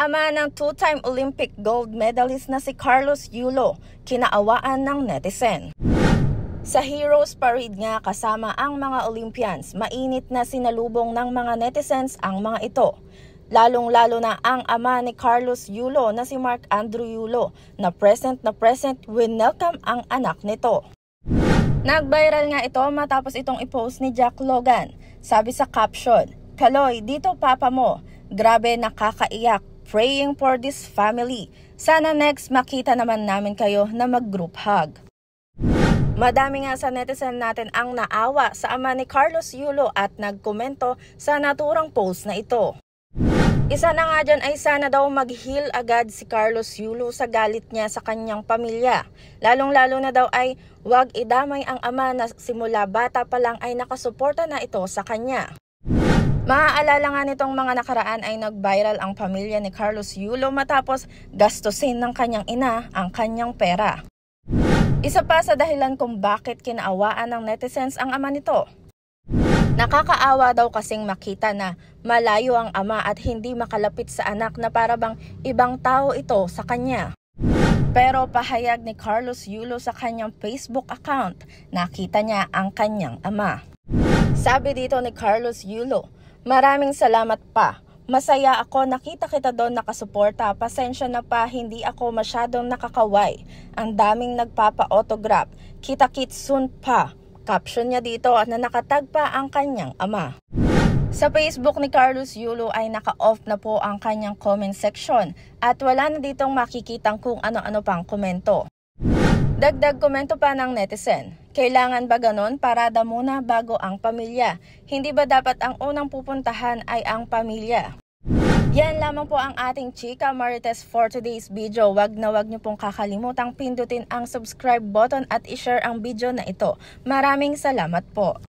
Ama ng two-time Olympic gold medalist na si Carlos Yulo, kinaawaan ng netizen. Sa Heroes Parade nga kasama ang mga Olympians, mainit na sinalubong ng mga netizens ang mga ito. Lalong-lalo na ang ama ni Carlos Yulo na si Mark Andrew Yulo na present winelcome ang anak nito. Nag-viral nga ito matapos itong i-post ni Jack Logan. Sabi sa caption, "Kaloy, dito papa mo. Grabe, nakakaiyak. Praying for this family. Sana next makita naman namin kayo na mag-group hug." Madami nga sa netizen natin ang naawa sa ama ni Carlos Yulo at nagkomento sa naturang post na ito. Isa na nga dyan ay sana daw mag-heal agad si Carlos Yulo sa galit niya sa kanyang pamilya. Lalong-lalo na daw ay wag idamay ang ama na simula bata pa lang ay nakasuporta na ito sa kanya. Maaalala nga nitong mga nakaraan ay nag-viral ang pamilya ni Carlos Yulo matapos gastusin ng kanyang ina ang kanyang pera. Isa pa sa dahilan kung bakit kinaawaan ng netizens ang ama nito. Nakakaawa daw kasing makita na malayo ang ama at hindi makalapit sa anak na para bang ibang tao ito sa kanya. Pero pahayag ni Carlos Yulo sa kanyang Facebook account, nakita niya ang kanyang ama. Sabi dito ni Carlos Yulo, "Maraming salamat pa. Masaya ako, nakita kita doon nakasuporta. Pasensya na pa, hindi ako masyadong nakakaway. Ang daming nagpapa-autograph. Kita-kits soon pa." Caption niya dito na nakatag pa ang kanyang ama. Sa Facebook ni Carlos Yulo ay naka-off na po ang kanyang comment section at wala na ditong makikitang kung ano-ano pang komento. Dagdag komento pa ng netizen, "Kailangan ba ganon? Parada muna bago ang pamilya. Hindi ba dapat ang unang pupuntahan ay ang pamilya?" Yan lamang po ang ating Chika Marites for today's video. Wag niyo pong kakalimutang pindutin ang subscribe button at i-share ang video na ito. Maraming salamat po.